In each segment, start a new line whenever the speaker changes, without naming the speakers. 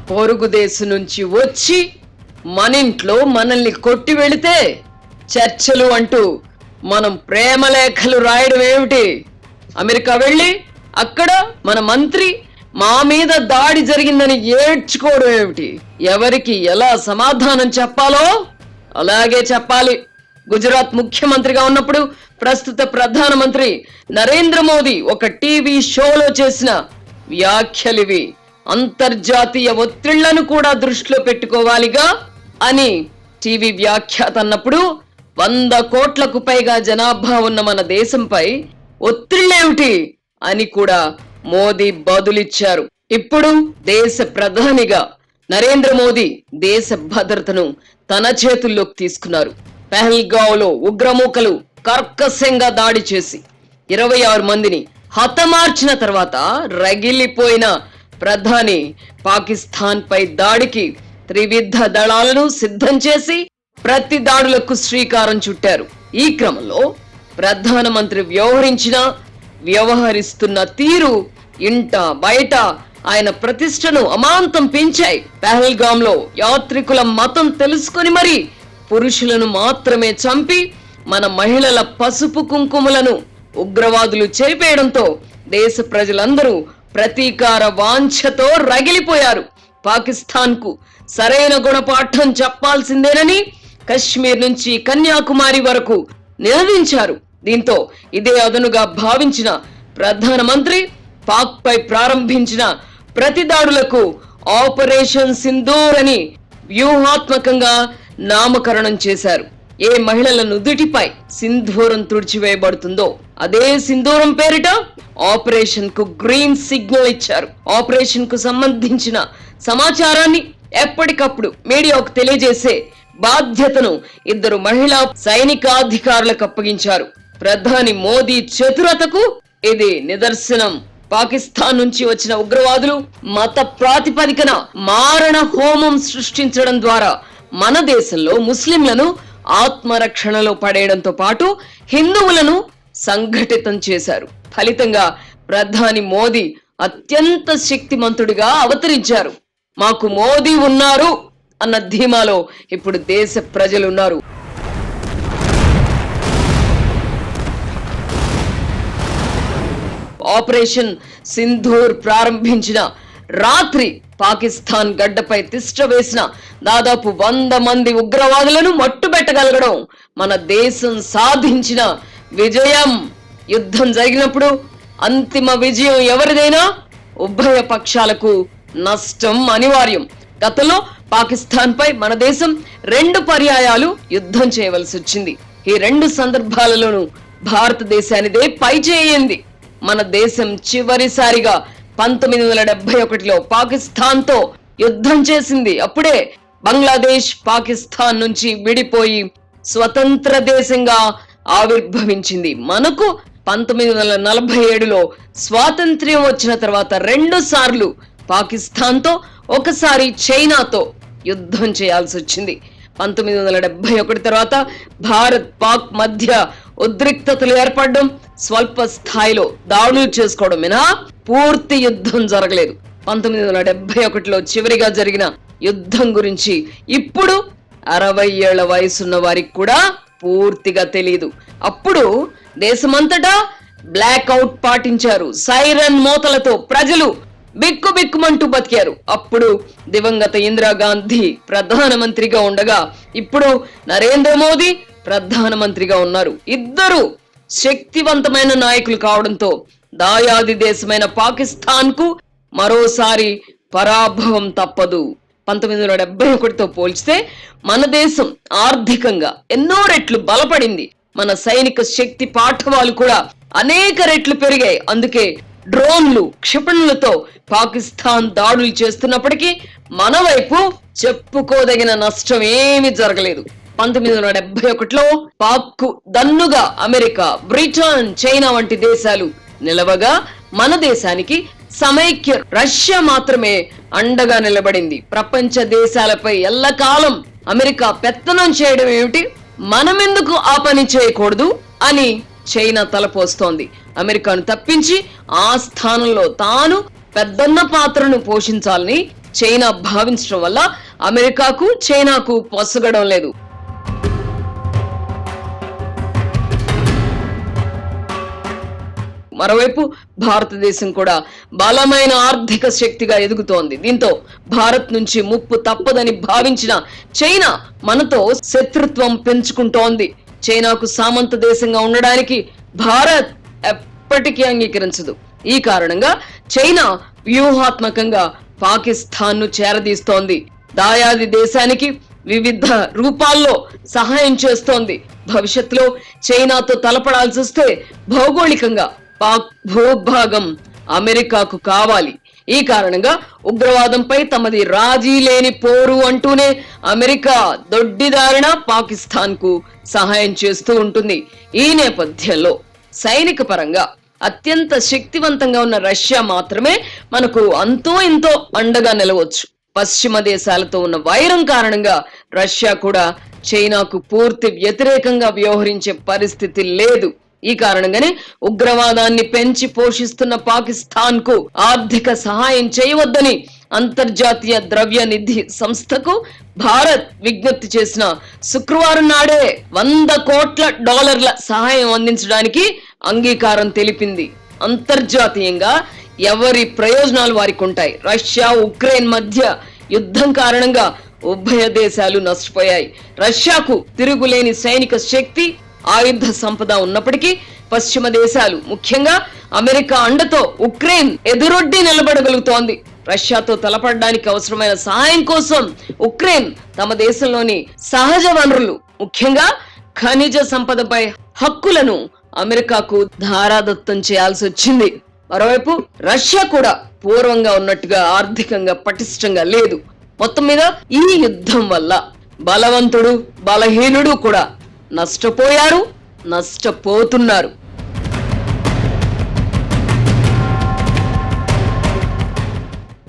పొరుగు దేశం నుంచి వచ్చి మన ఇంట్లో మనల్ని కొట్టి వెళితే చర్చలు అంటూ మనం ప్రేమ లేఖలు రాయడం ఏమిటి? అమెరికా వెళ్ళి అక్కడ మన మంత్రి మా మీద దాడి జరిగిందని ఏడ్చుకోవడం ఏమిటి? ఎవరికి ఎలా సమాధానం చెప్పాలో అలాగే చెప్పాలి. గుజరాత్ ముఖ్యమంత్రిగా ఉన్నప్పుడు ప్రస్తుత ప్రధానమంత్రి నరేంద్ర మోదీ ఒక టీవీ షోలో చేసిన వ్యాఖ్యలివి. అంతర్జాతీయ ఒత్తిళ్లను కూడా దృష్టిలో పెట్టుకోవాలిగా అని టీవీ వ్యాఖ్యాత అన్నప్పుడు 100 కోట్లకు పైగా జనాభా ఉన్న మన దేశంపై ఒత్తిళ్లేమిటి అని కూడా మోదీ బదులిచ్చారు. ఇప్పుడు దేశ ప్రధానిగా నరేంద్ర మోదీ దేశ భద్రతను తన చేతుల్లోకి తీసుకున్నారు. పెహల్గావ్లో ఉగ్రమూకలు కర్కశంగా దాడి చేసి 26 మందిని హతమార్చిన తర్వాత రగిలిపోయిన ప్రధాని పాకిస్తాన్ పై దాడికి త్రివిధ దళాలను సిద్ధం చేసి ప్రతి దాడులకు శ్రీకారం చుట్టారు. ఈ క్రమంలో ప్రధానమంత్రి వ్యవహరిస్తున్న తీరు ఇంట బయట ఆయన ప్రతిష్టను అమాంతం పెంచాయి. పెహల్గాంలో యాత్రికుల మతం తెలుసుకొని మరి పురుషులను మాత్రమే చంపి మన మహిళల పసుపు కుంకుమలను ఉగ్రవాదులు చేపేయడంతో దేశ ప్రజలందరూ ప్రతీకార వాంఛతో రగిలిపోయారు. పాకిస్తాన్ కు సరైన గుణపాఠం చెప్పాల్సిందేనని కశ్మీర్ నుంచి కన్యాకుమారి వరకు నినదించారు. దీంతో ఇదే అదనుగా భావించిన ప్రధానమంత్రి పాక్ పై ప్రారంభించిన ప్రతి దాడులకు ఆపరేషన్ సింధూర్ అని వ్యూహాత్మకంగా నామకరణం చేశారు. ఏ మహిళల నుదుటిపై సింధూరం తుడిచివేయబడుతుందో అదే సింధూరం పేరిట ఆపరేషన్ కు గ్రీన్ సిగ్నల్ ఇచ్చారు. ఆపరేషన్ కు సంబంధించిన సమాచారాన్ని ఎప్పటికప్పుడు మీడియాకు తెలియజేసే బాధ్యతను 2 మహిళా సైనికాధికారులకు అప్పగించారు. ప్రధాని మోదీ చతురతకు ఇది నిదర్శనం. పాకిస్తాన్ నుంచి వచ్చిన ఉగ్రవాదులు మత ప్రాతిపదికన మారణ హోమం సృష్టించడం ద్వారా మన దేశంలో ముస్లింలను ఆత్మరక్షణలో పడేయడంతో పాటు హిందువులను సంఘటితం చేశారు. ఫలితంగా ప్రధాని మోదీ అత్యంత శక్తిమంతుడిగా అవతరించారు. మాకు మోదీ ఉన్నారు అన్న ధీమాలో ఇప్పుడు దేశ ప్రజలున్నారు. ఆపరేషన్ సింధూర్ ప్రారంభించిన రాత్రి పాకిస్తాన్ గడ్డపై తిష్ట వేసిన దాదాపు 100 మంది ఉగ్రవాదులను మట్టుబెట్టగలగడం మన దేశం సాధించిన విజయం. యుద్ధం జరిగినప్పుడు అంతిమ విజయం ఎవరిదైనా ఉభయ పక్షాలకు నష్టం అనివార్యం. గతంలో పాకిస్తాన్ పై మన దేశం 2 పర్యాయాలు యుద్ధం చేయవలసి వచ్చింది. ఈ 2 సందర్భాలలోనూ భారతదేశానిదే పై చేయింది. మన దేశం చివరిసారిగా 1971లో పాకిస్తాన్ తో యుద్ధం చేసింది. అప్పుడే బంగ్లాదేశ్ పాకిస్తాన్ నుంచి విడిపోయి స్వతంత్ర దేశంగా ఆవిర్భవించింది. మనకు 1947లో స్వాతంత్ర్యం వచ్చిన తర్వాత 2 సార్లు పాకిస్తాన్ తో, ఒకసారి చైనాతో యుద్ధం చేయాల్సి వచ్చింది. 1971 తర్వాత భారత్ పాక్ మధ్య ఉద్రిక్తతలు ఏర్పడడం, స్వల్ప స్థాయిలో దాడులు చేసుకోవడం మినహా పూర్తి యుద్ధం జరగలేదు. 1971లో చివరిగా జరిగిన యుద్ధం గురించి ఇప్పుడు 60 ఏళ్ల వయసున్న వారికి కూడా పూర్తిగా తెలియదు. అప్పుడు దేశమంతటా బ్లాక్ అవుట్ పాటించారు. సైరన్ మోతలతో ప్రజలు బిక్కుబిక్కుమంటూ బతికారు. అప్పుడు దివంగత ఇందిరాగాంధీ ప్రధానమంత్రిగా ఉండగా ఇప్పుడు నరేంద్ర మోదీ ప్రధానమంత్రిగా ఉన్నారు. ఇద్దరు శక్తివంతమైన నాయకులు కావడంతో దాయాది దేశమైన పాకిస్తాన్ కు మరోసారి పరాభవం తప్పదు. 1971తో పోల్చితే మన దేశం ఆర్థికంగా ఎన్నో రెట్లు బలపడింది. మన సైనిక శక్తి పాఠవాలు కూడా అనేక రెట్లు పెరిగాయి. అందుకే డ్రోన్లు, క్షిపణులతో పాకిస్తాన్ దాడులు చేస్తున్నప్పటికీ మన వైపు చెప్పుకోదగిన నష్టం ఏమీ జరగలేదు. 1971లో పాక్ కు దన్నుగా అమెరికా, బ్రిటన్, చైనా వంటి దేశాలు నిలవగా మన దేశానికి సమైక్య రష్యా మాత్రమే అండగా నిలబడింది. ప్రపంచ దేశాలపై ఎల్లకాలం అమెరికా పెత్తనం చేయడం ఏమిటి, మనమెందుకు ఆ పని చేయకూడదు అని చైనా తలపోస్తోంది. అమెరికాను తప్పించి ఆ స్థానంలో తాను పెద్దన్న పాత్రను పోషించాలని చైనా భావించడం వల్ల అమెరికాకు చైనాకు పొసగడం లేదు. మరోవైపు భారతదేశం కూడా బలమైన ఆర్థిక శక్తిగా ఎదుగుతోంది. దీంతో భారత్ నుంచి ముప్పు తప్పదని భావించిన చైనా మనతో శత్రుత్వం పెంచుకుంటోంది. చైనాకు సామంత దేశంగా ఉండడానికి భారత్ ఎప్పటికీ అంగీకరించదు. ఈ కారణంగా చైనా వ్యూహాత్మకంగా పాకిస్తాన్ ను చేరదీస్తోంది. దాయాది దేశానికి వివిధ రూపాల్లో సహాయం చేస్తోంది. భవిష్యత్తులో చైనాతో తలపడాల్సి వస్తే భౌగోళికంగా పాక్ భూభాగం అమెరికాకు కావాలి. ఈ కారణంగా ఉగ్రవాదంపై తమది రాజీ లేని పోరు అంటూనే అమెరికా దొడ్డిదారిన పాకిస్తాన్ కు సహాయం చేస్తూ ఉంటుంది. ఈ నేపథ్యంలో సైనిక పరంగా అత్యంత శక్తివంతంగా ఉన్న రష్యా మాత్రమే మనకు అంతో ఇంతో అండగా నిలవచ్చు. పశ్చిమ దేశాలతో ఉన్న వైరం కారణంగా రష్యా కూడా చైనాకు పూర్తి వ్యతిరేకంగా వ్యవహరించే పరిస్థితి లేదు. ఈ కారణంగానే ఉగ్రవాదాన్ని పెంచి పోషిస్తున్న పాకిస్తాన్ కు ఆర్థిక సహాయం చేయవద్దని అంతర్జాతీయ ద్రవ్య నిధి సంస్థకు భారత్ విజ్ఞప్తి చేసిన శుక్రవారం నాడే $100 కోట్ల సహాయం అందించడానికి అంగీకారం తెలిపింది. అంతర్జాతీయంగా ఎవరి ప్రయోజనాలు వారికి ఉంటాయి. రష్యా ఉక్రెయిన్ మధ్య యుద్ధం కారణంగా ఉభయ దేశాలు నష్టపోయాయి. రష్యాకు తిరుగులేని సైనిక శక్తి, ఆయుధ సంపద ఉన్నప్పటికీ పశ్చిమ దేశాలు ముఖ్యంగా అమెరికా అండతో ఉక్రెయిన్ ఎదురొడ్డి నిలబడగలుగుతోంది. రష్యాతో తలపడడానికి అవసరమైన సహాయం కోసం ఉక్రెయిన్ తమ దేశంలోని సహజ వనరులు ముఖ్యంగా ఖనిజ సంపదపై హక్కులను అమెరికాకు ధారాదత్తం చేయాల్సి వచ్చింది. మరోవైపు రష్యా కూడా పూర్వంగా ఉన్నట్టుగా ఆర్థికంగా పటిష్టంగా లేదు. మొత్తం మీద ఈ యుద్ధం వల్ల బలవంతుడు బలహీనుడు కూడా నష్టపోయారు, నష్టపోతున్నారు.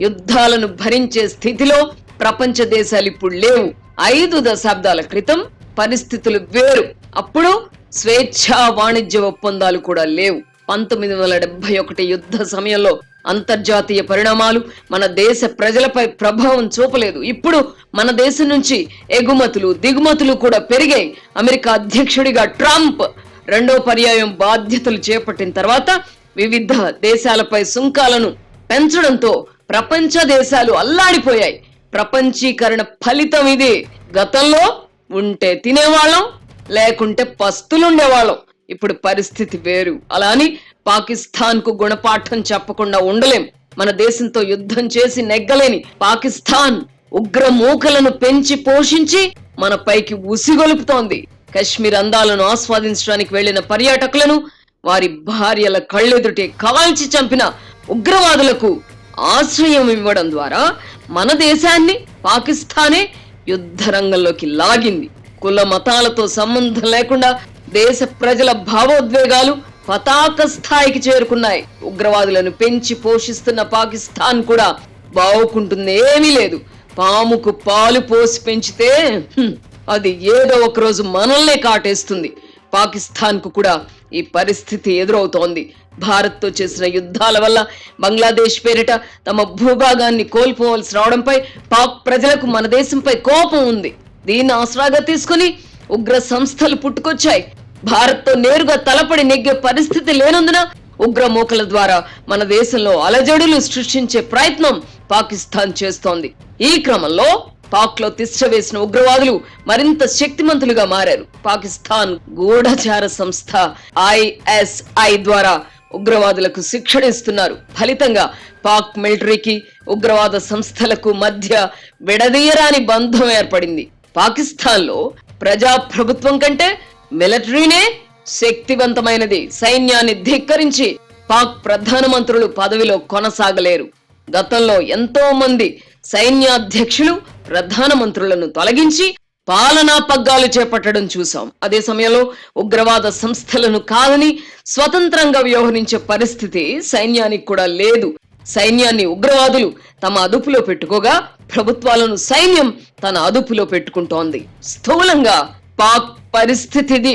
యుద్ధాలను భరించే స్థితిలో ప్రపంచ దేశాలు ఇప్పుడు లేవు. 5 దశాబ్దాల క్రితం పరిస్థితులు వేరు. అప్పుడు స్వేచ్ఛా వాణిజ్య ఒప్పందాలు కూడా లేవు. 1971 యుద్ధ సమయంలో అంతర్జాతీయ పరిణామాలు మన దేశ ప్రజలపై ప్రభావం చూపలేదు. ఇప్పుడు మన దేశం నుంచి ఎగుమతులు దిగుమతులు కూడా పెరిగాయి. అమెరికా అధ్యక్షుడిగా ట్రంప్ 2వ పర్యాయం బాధ్యతలు చేపట్టిన తర్వాత వివిధ దేశాలపై సుంకాలను పెంచడంతో ప్రపంచ దేశాలు అల్లాడిపోయాయి. ప్రపంచీకరణ ఫలితం ఇది. గతంలో ఉంటే తినేవాళ్ళం, లేకుంటే పస్తులుండేవాళ్ళం. ఇప్పుడు పరిస్థితి వేరు. అలా అని పాకిస్తాన్ కు గుణపాఠం చెప్పకుండా ఉండలేం. మన దేశంతో యుద్ధం చేసి నెగ్గలేని పాకిస్తాన్ ఉగ్ర మూకలను పెంచి పోషించి మన పైకి ఉసిగొలుపుతోంది. కశ్మీర్ అందాలను ఆస్వాదించడానికి వెళ్లిన పర్యాటకులను వారి భార్యల కళ్ళెదుటే కాల్చి చంపిన ఉగ్రవాదులకు ఆశ్రయం ఇవ్వడం ద్వారా మన దేశాన్ని పాకిస్తానే యుద్ధ రంగంలోకి లాగింది. కుల మతాలతో సంబంధం లేకుండా దేశ ప్రజల భావోద్వేగాలు పతాక స్థాయికి చేరుకున్నాయి. ఉగ్రవాదులను పెంచి పోషిస్తున్న పాకిస్తాన్ కూడా బావుకుంటుంది ఏమీ లేదు. పాముకు పాలు పోసి పెంచితే అది ఏదో ఒక రోజు మనల్నే కాటేస్తుంది. పాకిస్తాన్ కు కూడా ఈ పరిస్థితి ఎదురవుతోంది. భారత్ తో చేసిన యుద్ధాల వల్ల బంగ్లాదేశ్ పేరిట తమ భూభాగాన్ని కోల్పోవలసి రావడంపై పాక్ ప్రజలకు మన దేశంపై కోపం ఉంది. దీన్ని ఆసరాగా తీసుకుని ఉగ్ర సంస్థలు పుట్టుకొచ్చాయి. భారత్ తో నేరుగా తలపడి నెగ్గే పరిస్థితి లేనందున ఉగ్ర మూకల ద్వారా మన దేశంలో అలజడులు సృష్టించే ప్రయత్నం పాకిస్తాన్ చేస్తోంది. ఈ క్రమంలో పాక్ లో తిష్ట వేసిన ఉగ్రవాదులు మరింత శక్తిమంతులుగా మారారు. పాకిస్తాన్ గూఢచార సంస్థ ISI ద్వారా ఉగ్రవాదులకు శిక్షణ ఇస్తున్నారు. ఫలితంగా పాక్ మిలిటరీకి ఉగ్రవాద సంస్థలకు మధ్య విడదీయరాని బంధం ఏర్పడింది. పాకిస్తాన్ లో ప్రజా ప్రభుత్వం కంటే మిలిటరీనే శక్తివంతమైనది. సైన్యాన్ని ధిక్కరించి పాక్ ప్రధానమంత్రులు పదవిలో కొనసాగలేరు. గతంలో ఎంతో మంది సైన్యాధ్యక్షులు ప్రధానమంత్రులను తొలగించి పాలనా పగ్గాలు చేపట్టడం చూసాం. అదే సమయంలో ఉగ్రవాద సంస్థలను కాదని స్వతంత్రంగా వ్యవహరించే పరిస్థితి సైన్యానికి కూడా లేదు. సైన్యాన్ని ఉగ్రవాదులు తమ అదుపులో పెట్టుకోగా ప్రభుత్వాలను సైన్యం తన అదుపులో పెట్టుకుంటోంది. స్థూలంగా పాక్ పరిస్థితిది.